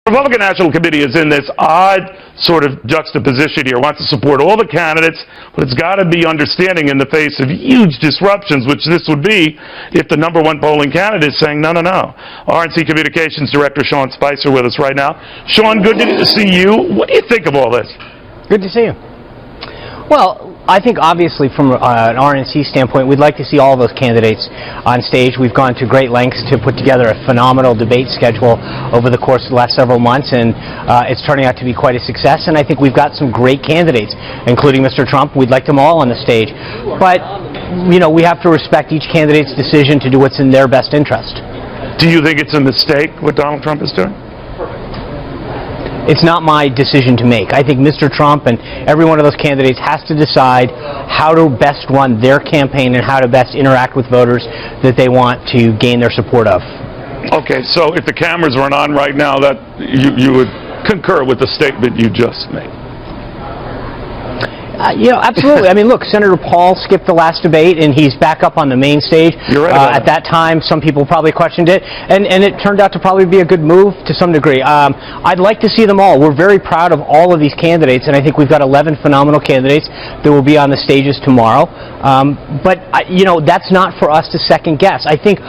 Republican National Committee is in this odd sort of juxtaposition here. Wants to support all the candidates, but it's got to be understanding in the face of huge disruptions, which this would be if the number one polling candidate is saying, no, no, no. RNC Communications Director Sean Spicer with us right now. Sean, good to see you. What do you think of all this? Good to see you. Well, I think obviously from an RNC standpoint, we'd like to see all those candidates on stage. We've gone to great lengths to put together a phenomenal debate schedule over the course of the last several months, and it's turning out to be quite a success. And I think we've got some great candidates, including Mr. Trump. We'd like them all on the stage. But, you know, we have to respect each candidate's decision to do what's in their best interest. Do you think it's a mistake what Donald Trump is doing? It's not my decision to make. I think Mr. Trump and every one of those candidates has to decide how to best run their campaign and how to best interact with voters that they want to gain their support of. Okay, so if the cameras weren't on right now, that you would concur with the statement you just made. You know, absolutely. I mean, look, Senator Paul skipped the last debate, and he's back up on the main stage. You're right at that time, some people probably questioned it, and it turned out to probably be a good move to some degree. I'd like to see them all. We're very proud of all of these candidates, and I think we've got 11 phenomenal candidates that will be on the stages tomorrow. But, you know, that's not for us to second guess. I think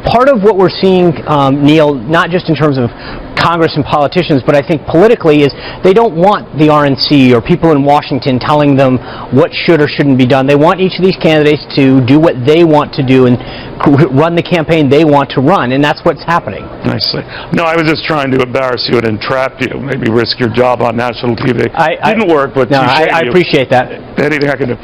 part of what we're seeing, Neil, not just in terms of Congress and politicians, but I think politically is they don't want the RNC or people in Washington telling them what should or shouldn't be done. They want each of these candidates to do what they want to do and run the campaign they want to run, and that's what's happening. Nicely. No, I was just trying to embarrass you and entrap you, maybe risk your job on national TV. Didn't work, but no, I appreciate that. Anything I can do.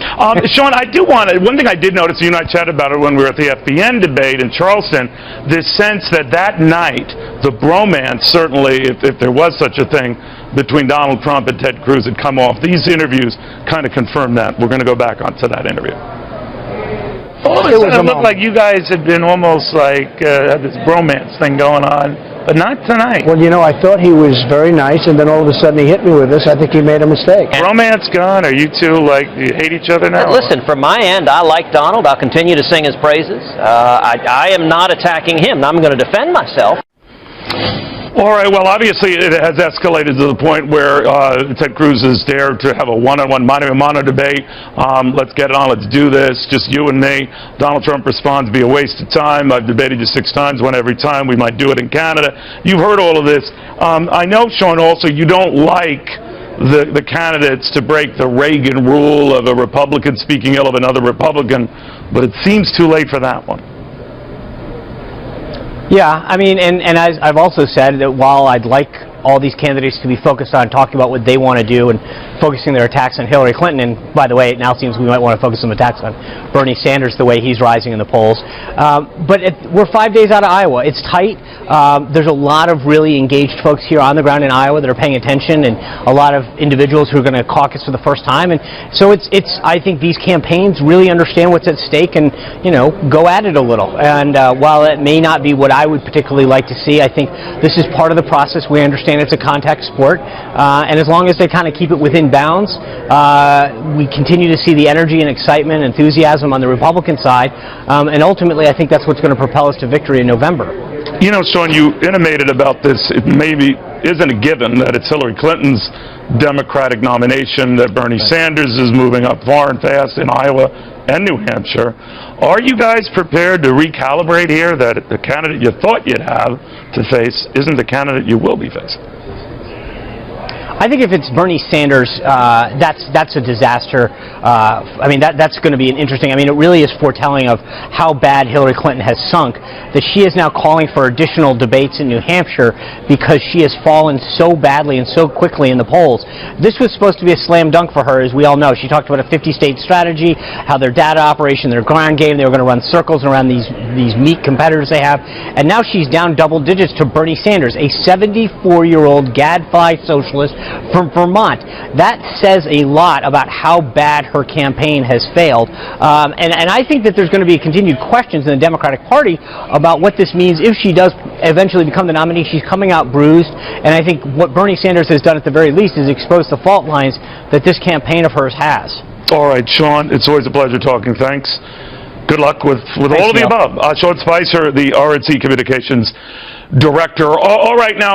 Sean, I do want to, one thing I did notice, you and I chatted about it when we were at the FBN debate in Charleston, this sense that that night, the bromance, certainly, if there was such a thing, between Donald Trump and Ted Cruz had come off. These interviews kind of confirm that. We're going to go back onto that interview. All of a sudden, it looked like you guys had been almost like had this bromance thing going on, but not tonight. Well, you know, I thought he was very nice, and then all of a sudden he hit me with this. I think he made a mistake. Bromance gone? Are you two, like, you hate each other now? Listen, from my end, I like Donald. I'll continue to sing his praises. I am not attacking him. I'm going to defend myself. All right, well, obviously it has escalated to the point where Ted Cruz has dared to have a one-on-one, mano-a-mano debate. Let's get it on, let's do this, just you and me. Donald Trump responds, be a waste of time. I've debated you 6 times, won every time. We might do it in Canada. You've heard all of this. I know, Sean, also you don't like the candidates to break the Reagan rule of a Republican speaking ill of another Republican, but it seems too late for that one. Yeah, I mean, and as I've also said, that while I'd like all these candidates to be focused on talking about what they want to do and focusing their attacks on Hillary Clinton, and by the way, it now seems we might want to focus some attacks on Bernie Sanders the way he's rising in the polls. But we're 5 days out of Iowa. It's tight. There's a lot of really engaged folks here on the ground in Iowa that are paying attention, and a lot of individuals who are going to caucus for the first time. And so I think these campaigns really understand what's at stake and, you know, go at it a little. And while it may not be what I would particularly like to see, I think this is part of the process. We understand it's a contact sport, and as long as they kind of keep it within bounds, we continue to see the energy and excitement and enthusiasm on the Republican side, and ultimately I think that's what's going to propel us to victory in November. You know, Sean, you intimated about this. It maybe isn't a given that it's Hillary Clinton's Democratic nomination, that Bernie Sanders is moving up far and fast in Iowa and New Hampshire. Are you guys prepared to recalibrate here, that the candidate you thought you'd have to face isn't the candidate you will be facing? I think if it's Bernie Sanders, that's a disaster. I mean, that's going to be an interesting. I mean, it really is foretelling of how bad Hillary Clinton has sunk, that she is now calling for additional debates in New Hampshire because she has fallen so badly and so quickly in the polls. This was supposed to be a slam dunk for her, as we all know. She talked about a 50-state strategy, how their data operation, their ground game, they were going to run circles around these meat competitors they have, and now she's down double digits to Bernie Sanders, a 74-year-old gadfly socialist from Vermont. That says a lot about how bad her campaign has failed. And I think that there's going to be continued questions in the Democratic Party about what this means if she does eventually become the nominee. She's coming out bruised, and I think what Bernie Sanders has done at the very least is expose the fault lines that this campaign of hers has. All right, Sean, it's always a pleasure talking. Thanks. Good luck with all of the above. Sean Spicer, the RNC Communications Director. All right, now.